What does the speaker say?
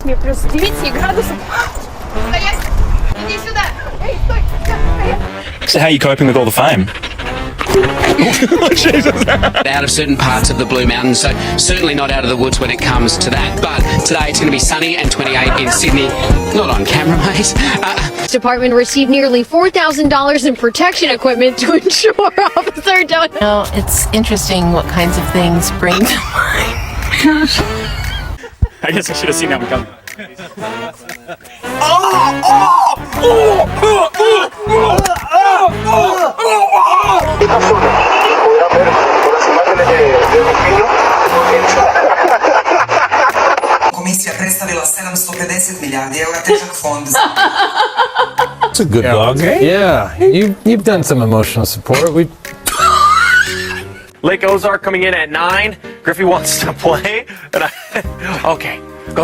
мне плюс 9 градусов. Стоять! Иди сюда! Эй, стой! Стоять! So how are you coping with all the fame? Out of certain parts of the Blue Mountains, so certainly not out of the woods when it comes to that. But today it's going to be sunny and 28 in Sydney. Not on camera, mate. Department received nearly $4,000 in protection equipment to ensure Officer Don't. No, it's interesting what kinds of things bring to mind. I guess I should have seen that one coming. Komisija predstavila 750 milijardi eura težak fond. It's a good dog. Yeah, you've done some emotional support. Lake Ozark coming in at 9. Griffey wants to play. And okay.